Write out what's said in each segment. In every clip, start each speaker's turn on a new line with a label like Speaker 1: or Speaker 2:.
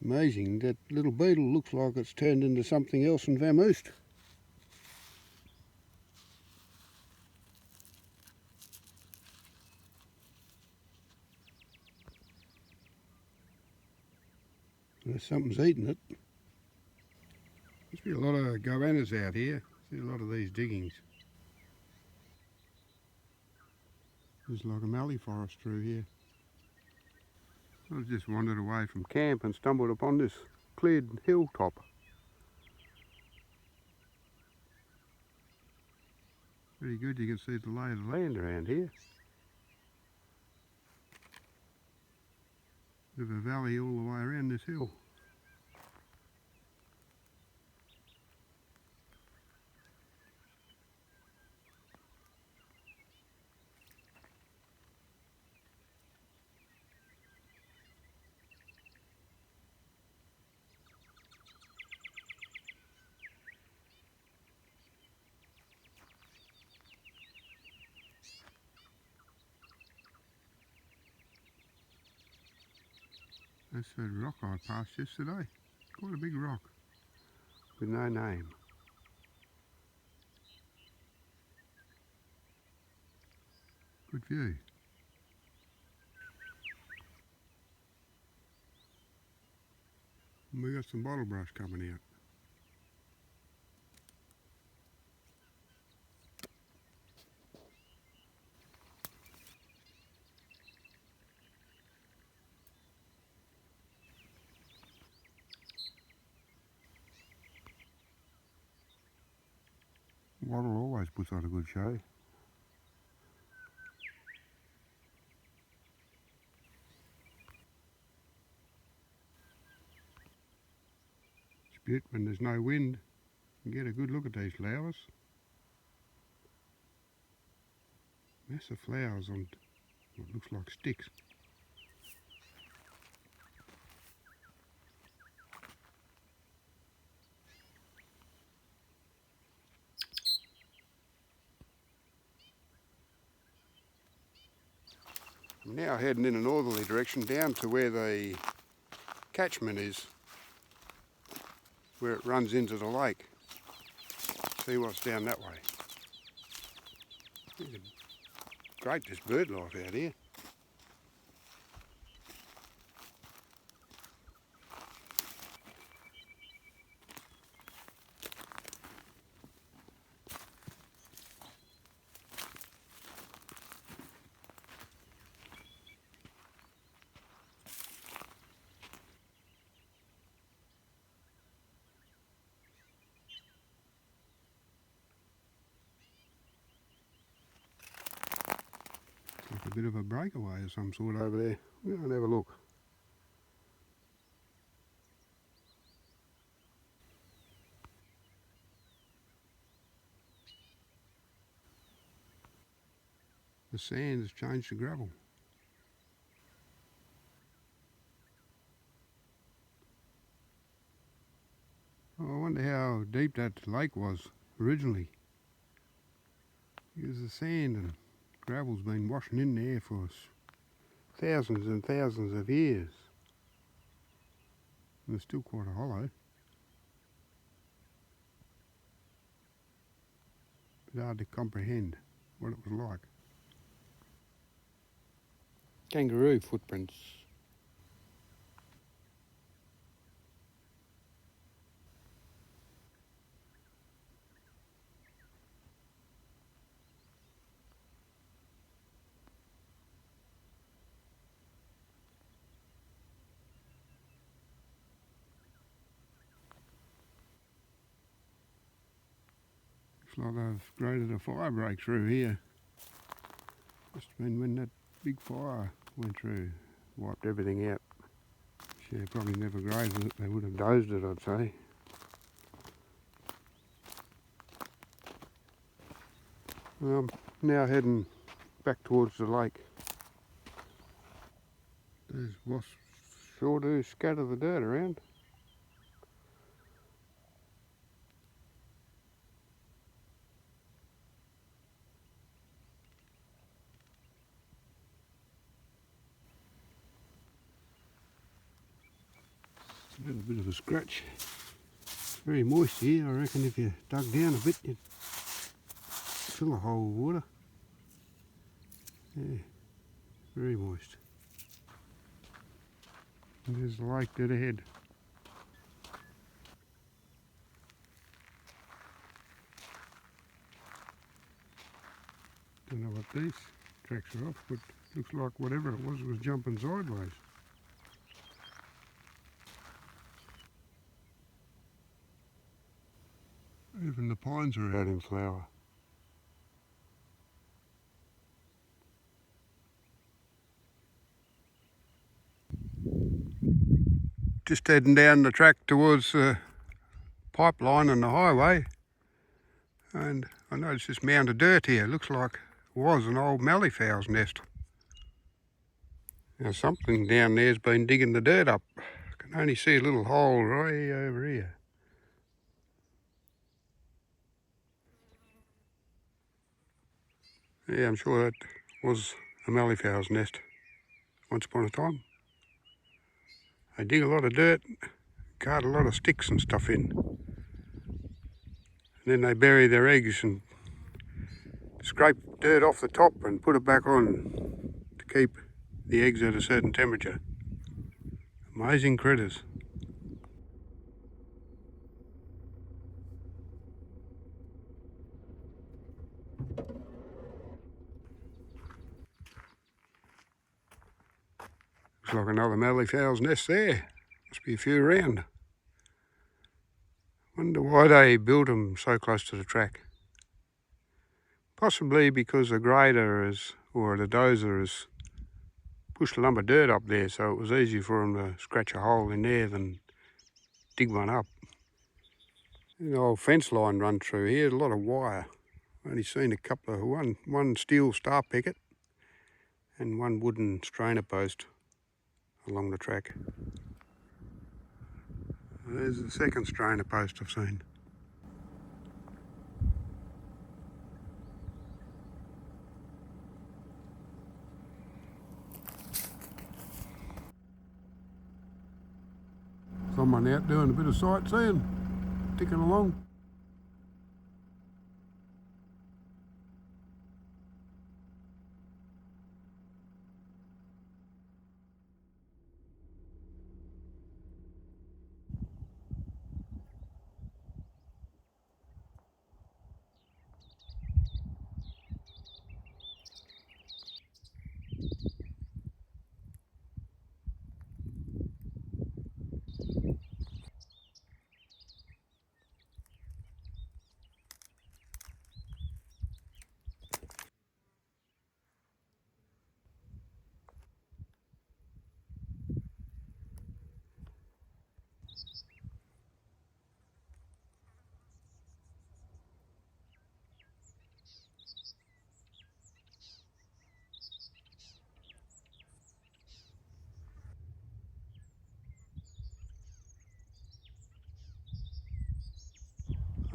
Speaker 1: Amazing, that little beetle looks like it's turned into something else and vamoosed. Something's eating it. Must be a lot of goannas out here. See a lot of these diggings. There's like a mallee forest through here. I just wandered away from camp and stumbled upon this cleared hilltop. Pretty good, you can see the lay of the land around here. Bit of a valley all the way around this hill. That's that rock I passed yesterday. Quite a big rock with no name. Good view. And we got some bottle brush coming out. Wattle always puts on a good show. It's beautiful when there's no wind. You can get a good look at these flowers. Massive flowers on what looks like sticks. I'm now heading in a northerly direction down to where the catchment is, where it runs into the lake. See what's down that way. Great, this bird life out here. Like a bit of a breakaway of some sort over there. We'll go and have a look. The sand has changed to gravel. Oh, I wonder how deep that lake was originally. Because the sand and gravel's been washing in there for thousands and thousands of years. And it's still quite a hollow. It's hard to comprehend what it was like. Kangaroo footprints. Looks like they've created a fire break through here. Must have been when that big fire went through, wiped everything out. Yeah, probably never grazed it, they would have dozed it, I'd say. I'm now heading back towards the lake. Those wasps sure do scatter the dirt around. A little bit of a scratch. It's very moist here. I reckon if you dug down a bit you'd fill a hole with water. Yeah, very moist. And there's the lake dead ahead. Don't know what these tracks are off, but looks like whatever it was jumping sideways. Even the pines are out in flower. Just heading down the track towards the pipeline and the highway, and I noticed this mound of dirt here. Looks like it was an old malleefowl's nest. Now something down there's been digging the dirt up. I can only see a little hole right over here. Yeah, I'm sure that was a malleefowl's nest once upon a time. They dig a lot of dirt, cart a lot of sticks and stuff in. And then they bury their eggs and scrape dirt off the top and put it back on to keep the eggs at a certain temperature. Amazing critters. Looks like another malleefowl's nest there. Must be a few around. Wonder why they built them so close to the track. Possibly because the grader or the dozer has pushed a lump of dirt up there, so it was easier for them to scratch a hole in there than dig one up. An old fence line run through here, a lot of wire. I've only seen a couple of one steel star picket and one wooden strainer post along the track. There's the second strainer post I've seen. Someone out doing a bit of sightseeing, ticking along.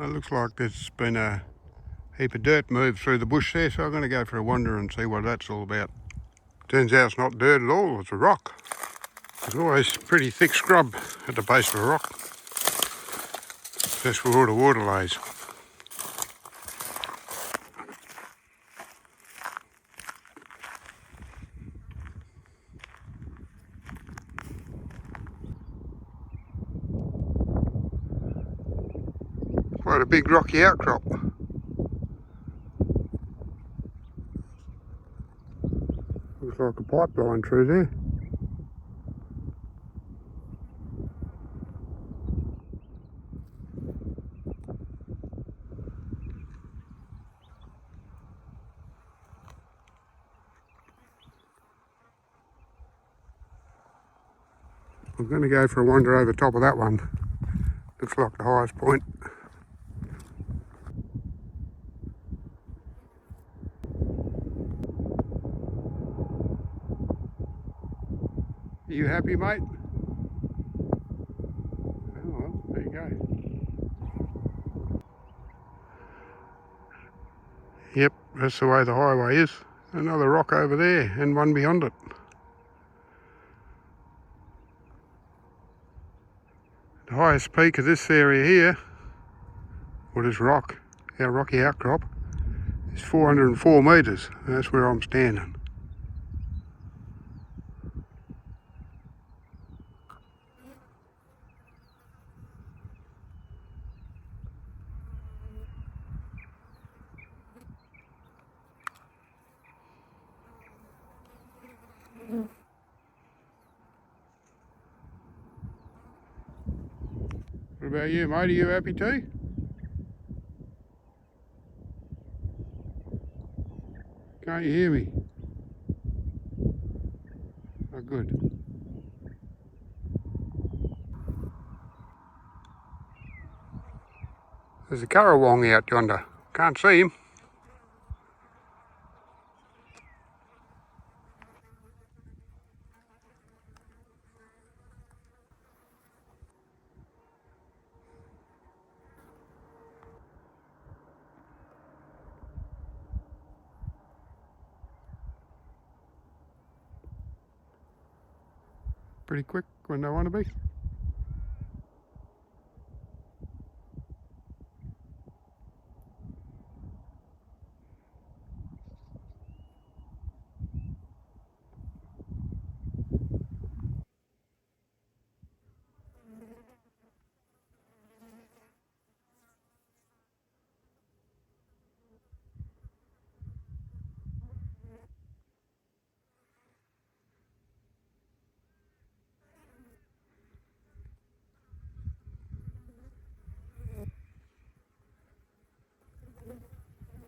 Speaker 1: It looks like there's been a heap of dirt moved through the bush there, so I'm going to go for a wander and see what that's all about. Turns out it's not dirt at all, it's a rock. There's always pretty thick scrub at the base of a rock. That's where all the water lays. Quite a big rocky outcrop. Looks like a pipeline through there. I'm going to go for a wander over the top of that one. Looks like the highest point. Are you happy, mate? Oh well, there you go. Yep, that's the way the highway is. Another rock over there and one beyond it. highest peak of this area here, or this rock, our rocky outcrop, is 404 metres. That's where I'm standing. What about you, mate? Are you happy too? Can't you hear me? Oh, good. There's a currawong out yonder. Can't see him. Pretty quick when they want to be.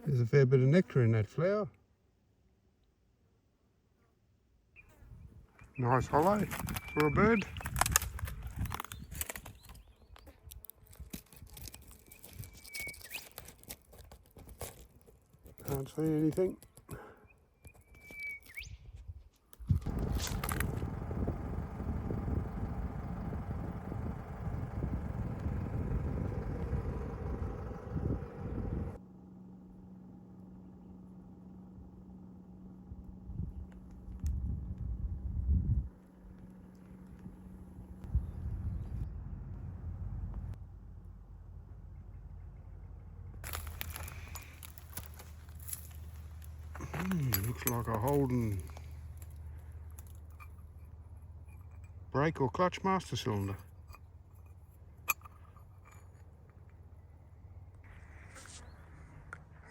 Speaker 1: There's a fair bit of nectar in that flower. Nice hollow for a bird. Can't see anything. Looks like a Holden brake or clutch master cylinder.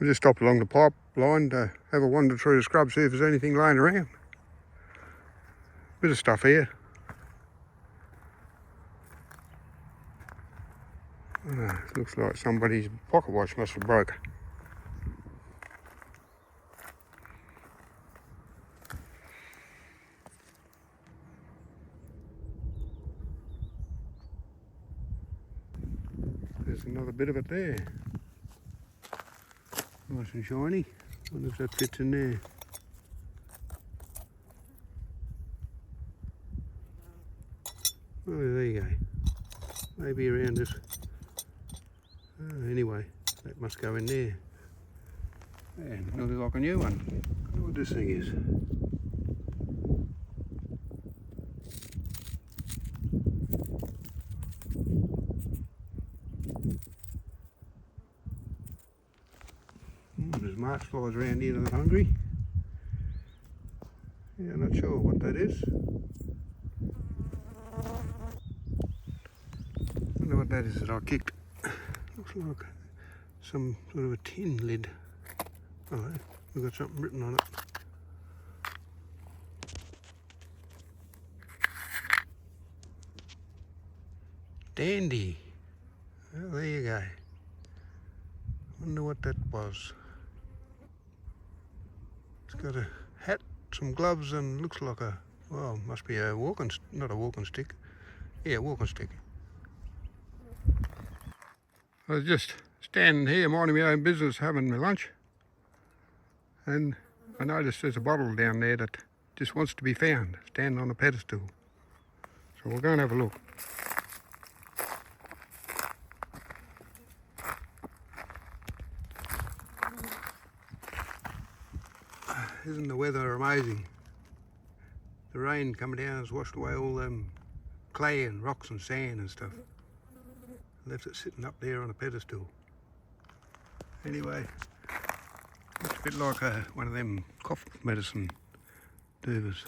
Speaker 1: We just stopped along the pipeline to have a wander through the scrub, see if there's anything laying around. Bit of stuff here. Looks like somebody's pocket watch must have broke. There's another bit of it there. Nice and shiny. Wonder if that fits in there. Oh, there you go. Maybe around this. Anyway, that must go in there. And looks like a new one. I wonder what this thing is. There's marsh flies around here that are hungry. Yeah, I'm not sure what that is. I wonder what that is that I kicked. Looks like some sort of a tin lid. Oh, we've got something written on it. Dandy. Well, there you go. Wonder what that was. It's got a hat, some gloves, and looks like a, well, must be a walking, not a walking stick. Yeah, walking stick. I was just standing here minding my own business, having my lunch, and I noticed there's a bottle down there that just wants to be found, standing on a pedestal. So we'll go and have a look. Isn't the weather amazing? The rain coming down has washed away all them clay and rocks and sand and stuff. Left it sitting up there on a pedestal. Anyway, looks a bit like one of them cough medicine duvers.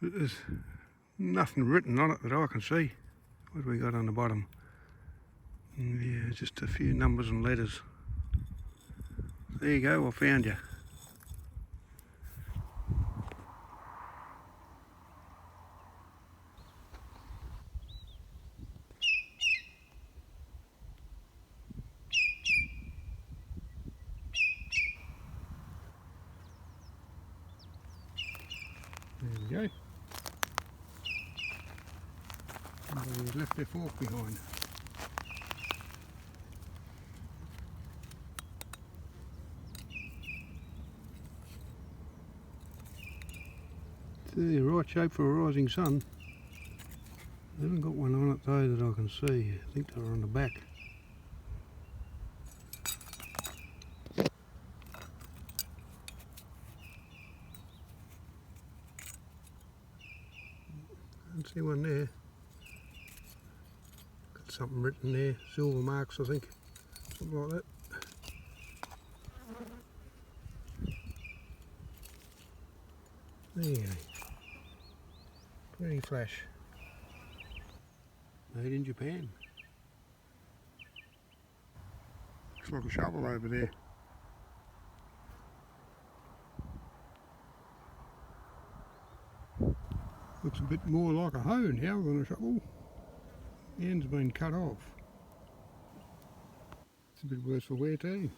Speaker 1: There's nothing written on it that I can see. What have we got on the bottom? Yeah, just a few numbers and letters. There you go, I found you. There we go. Somebody's left their fork behind. It's the right shape for a rising sun. I haven't got one on it though that I can see. I think they're on the back. Can't see one there. Got something written there, silver marks I think, something like that. There you go. Pretty flash. Made in Japan. Looks like a shovel over there. Looks a bit more like a hoe now than a shovel. The end's been cut off. It's a bit worse for wear too.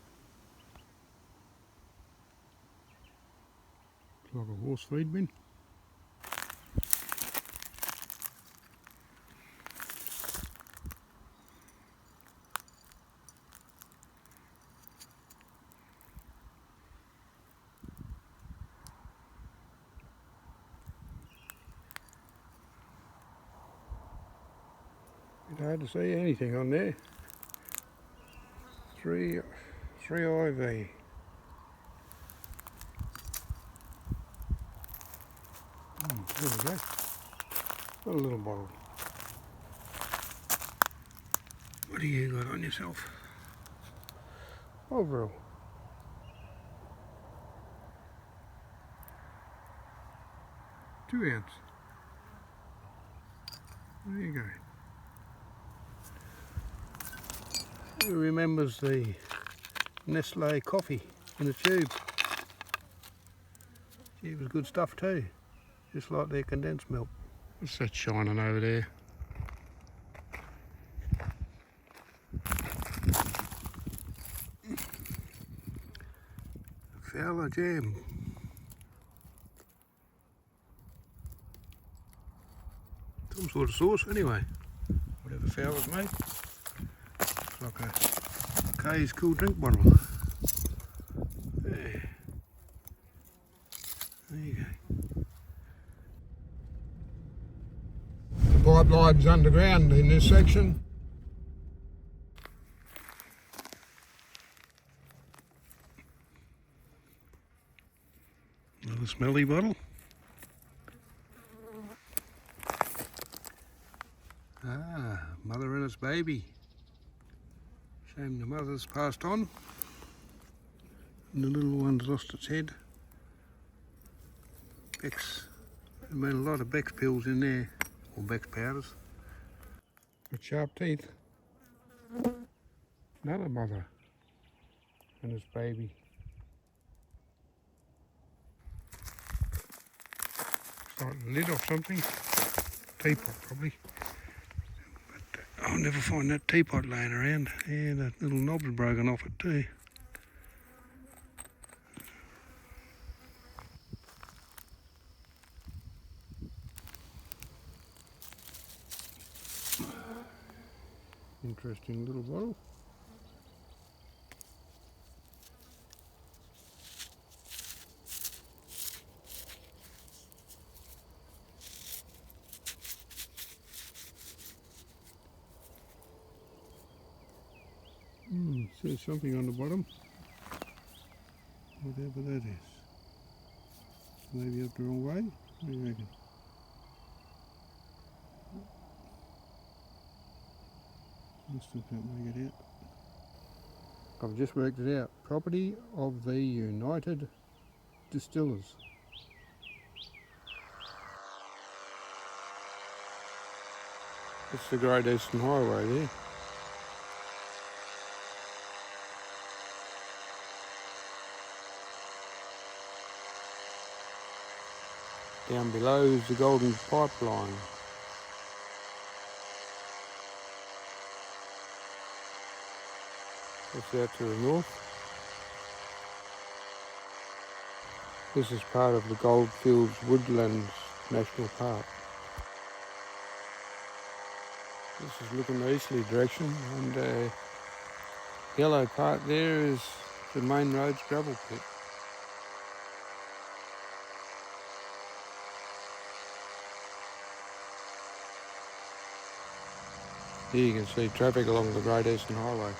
Speaker 1: Looks like a horse feed bin. It's hard to see anything on there. 3 IV. There we go. Got a little bottle. What do you got on yourself? Overall. £2 ounce. There you go. Who remembers the Nestle coffee in a tube? It was good stuff too, just like their condensed milk. What's that shining over there? Fowler jam. Some sort of sauce anyway, whatever Fowler's made. Like a K's cool drink bottle. There you go. The pipeline's underground in this section. Another smelly bottle. Ah, mother and its baby. Shame the mother's passed on and the little one's lost its head. Beck's, there's been a lot of Beck's pills in there, or Beck's powders. Got sharp teeth. Another mother and its baby. It's like the lid of something. Teapot probably. I'll never find that teapot laying around. Yeah, that little knob's broken off it too. Interesting little bottle. Says something on the bottom. Whatever that is. Maybe up the wrong way? What do you reckon? I still can't make it out. I've just worked it out. Property of the United Distillers. It's the Great Eastern Highway there. Down below is the Golden Pipeline. That's out to the north. This is part of the Goldfield Woodlands National Park. This is looking the easterly direction, and the yellow part there is the main road's gravel pit. Here you can see traffic along the Great Eastern Highway.